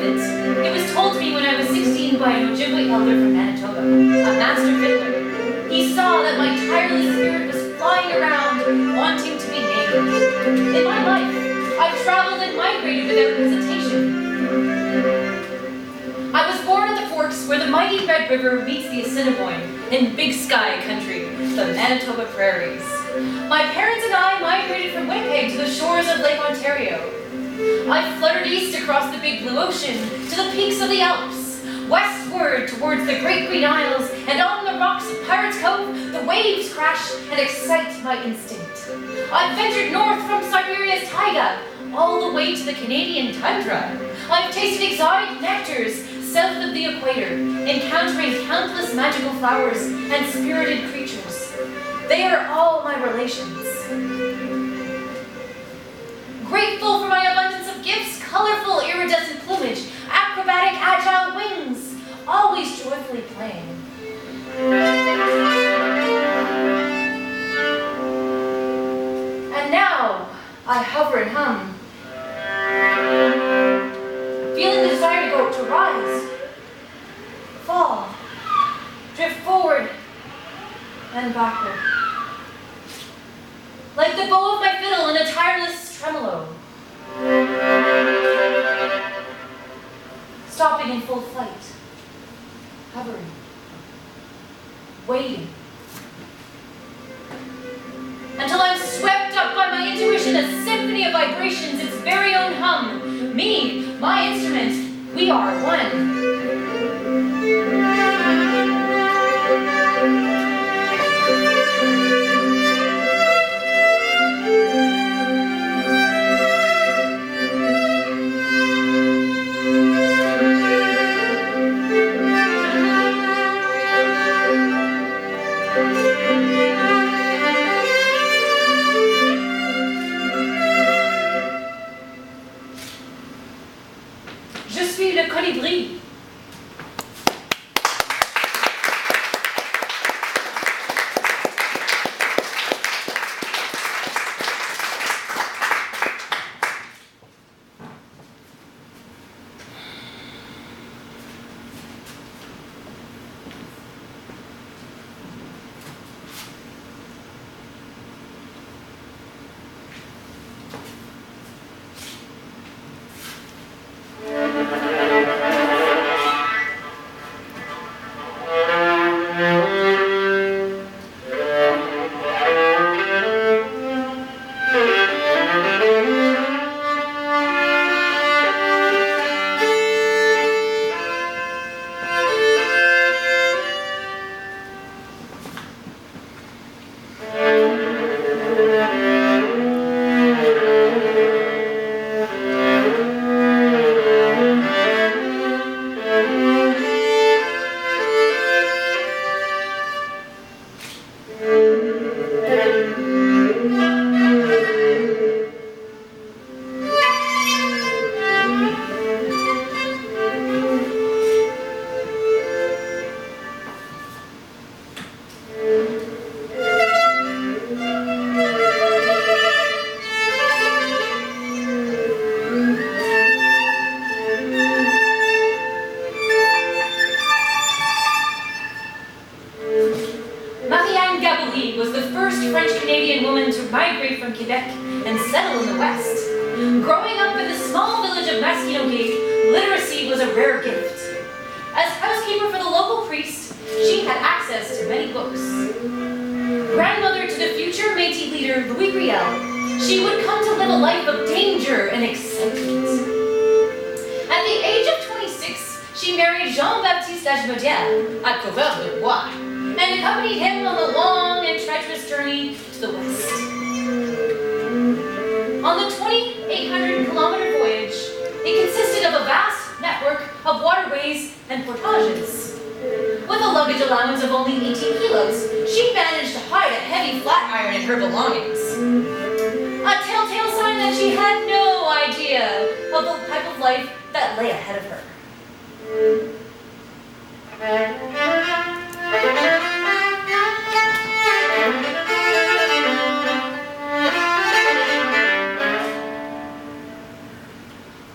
with it. It was told to me when I was 16 by an Ojibwe elder from Manitoba, a master fiddler. He saw that my tireless spirit was flying around, wanting to be named. In my life, I've traveled and migrated without hesitation. I was born at the forks where the mighty Red River meets the Assiniboine in Big Sky country, the Manitoba prairies. My parents and I migrated from Winnipeg to the shores of Lake Ontario. I fluttered east across the big blue ocean to the peaks of the Alps, westward towards the Great Green Isles, and on the rocks of Pirates Cove, the waves crash and excite my instinct. I've ventured north from Siberia's taiga, all the way to the Canadian tundra. I've tasted exotic nectars south of the equator, encountering countless magical flowers and spirited creatures. They are all my relations. Grateful for my abundance of gifts, colorful iridescent plumage, acrobatic agile wings, always joyfully playing. And now I hover and hum, feeling the desire to rise, fall, drift forward and backward. Like the bow of my fiddle in a tireless tremolo. Stopping in full flight, hovering, waiting. Until I'm swept up by my intuition, a symphony of vibrations, its very own hum. Me, my instrument, we are one. Je suis le colibri.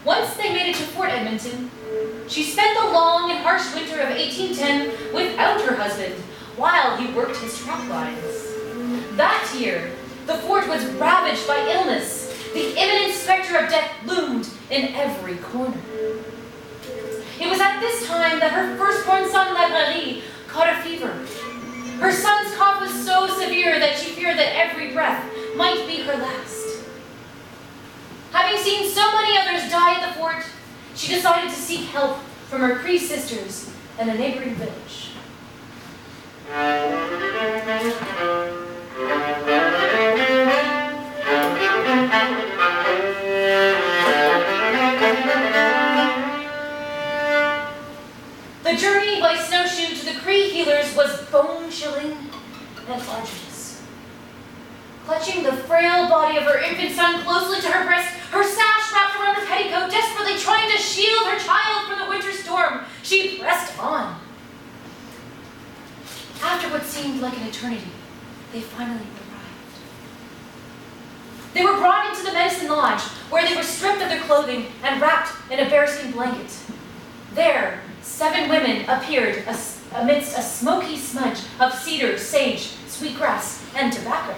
Once they made it to Fort Edmonton, she spent the long and harsh winter of 1810 without her husband while he worked his trap lines. That year, the fort was ravaged by illness. The imminent specter of death loomed in every corner. It was at this time that her firstborn son, Librairie, caught a fever. Her son's cough was so severe that she feared that every breath might be her last. Having seen so many others die at the fort, she decided to seek help from her Cree sisters in a neighboring village. The journey by snowshoe to the Cree healers was bone-chilling and arduous. Clutching the frail body of her infant son closely to her breast, her sash wrapped around her petticoat, desperately trying to shield her child from the winter storm, she pressed on. After what seemed like an eternity, they finally arrived. They were brought into the medicine lodge, where they were stripped of their clothing and wrapped in a bearskin blanket. There, 7 women appeared amidst a smoky smudge of cedar, sage, sweetgrass, and tobacco.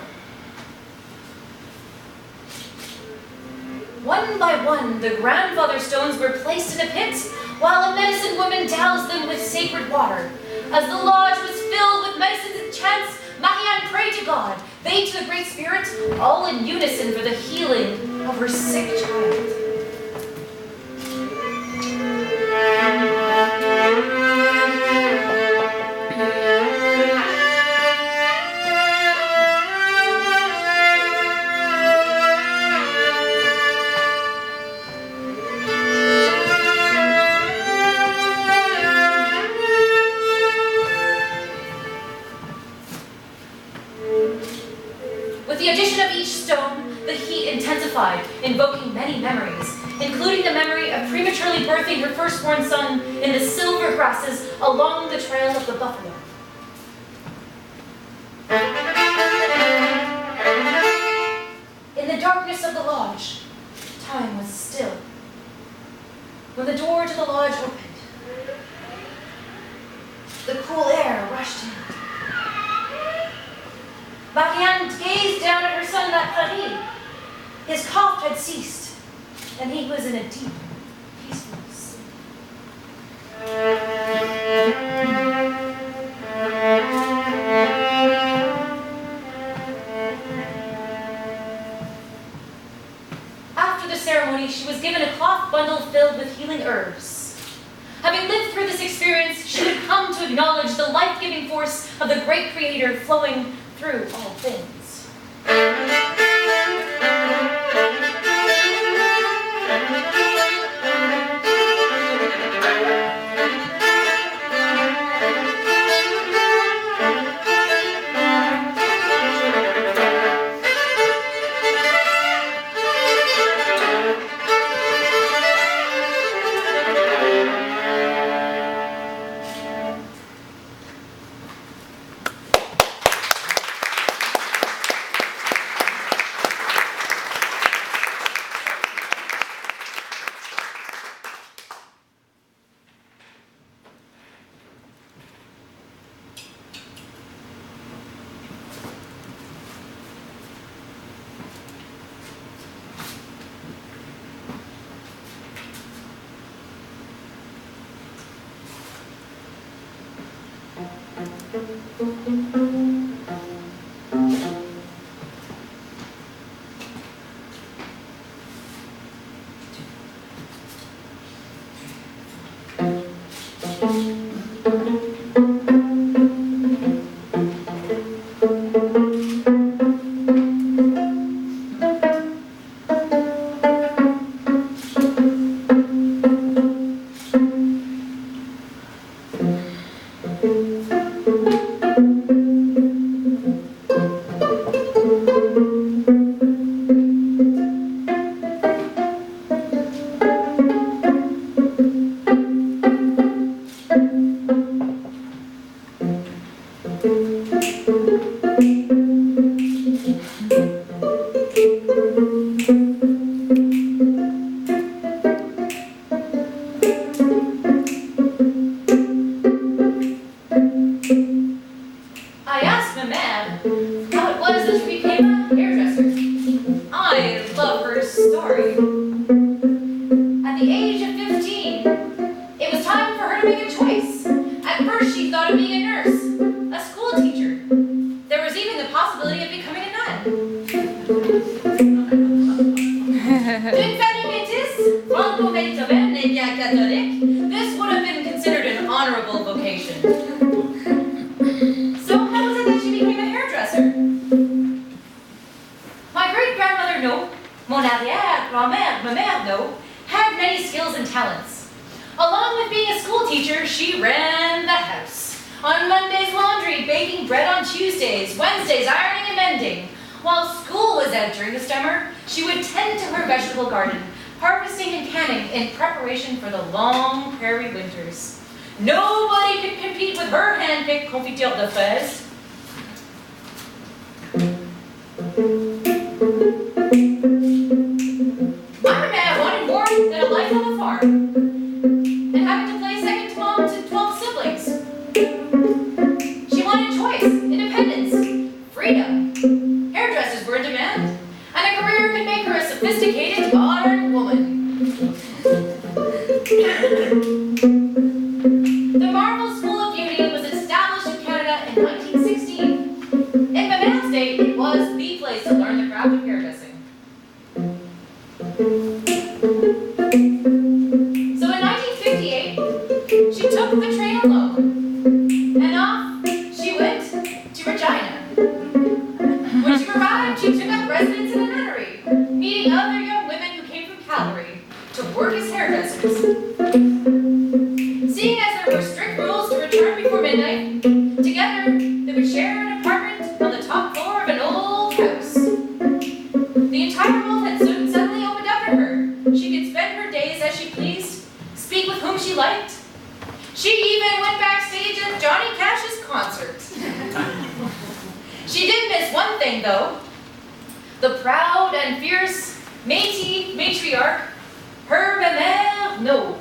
One by one, the grandfather stones were placed in a pit, while a medicine woman doused them with sacred water. As the lodge was filled with medicines and chants, Marianne prayed to God, they to the Great Spirit, all in unison for the healing of her sick child. Invoking many memories, including the memory of prematurely birthing her firstborn son in the silver grasses along the trail of the buffalo. In the darkness of the lodge, time was still. When the door to the lodge opened, the cool air rushed in. Marianne gazed down at her son, Nathalie. His cough had ceased, and he was in a deep, peaceful sleep. After the ceremony, she was given a cloth bundle filled with healing herbs. Having lived through this experience, she would come to acknowledge the life-giving force of the great Creator flowing through all things. At the age of 15, it was time for her to make a choice. At first, she thought of being a nurse, a school teacher. There was even the possibility of becoming a nun. D'une famille métisse, franco-médiévale et bien catholique, this would have been considered an honorable vocation. So how was it that she became a hairdresser? My great-grandmother, no, mon arrière-grand-mère, ma mère, no, had many skills and talents. Along with being a school teacher, she ran the house. On Mondays, laundry, baking bread on Tuesdays, Wednesdays, ironing and mending. While school was out during the summer, she would tend to her vegetable garden, harvesting and canning in preparation for the long prairie winters. Nobody could compete with her hand-picked confiture de fraises. My mère wanted more than a life on a farm, and having to play second to mom to 12 siblings. She wanted choice, independence, freedom. Hairdressers were in demand, and a career could make her a sophisticated, modern woman. The Marvel School of Beauty was established in Canada in 1916. In Memere's day, it was the place to learn the craft of hairdressing. So in 1958, she took the train alone, and off she went to Regina. When she arrived, she took up residence in a nunnery, meeting other young women who came from Calgary to work as hairdressers. Seeing as there were strict rules to return before midnight, together they would share an apartment on the top floor of an old house. The entire world had suddenly opened up to her. She could spend her days as she pleased, speak with whom she liked. She even went backstage at Johnny Cash's concert. She did miss one thing, though. The proud and fierce Métis matriarch, her Memere, no.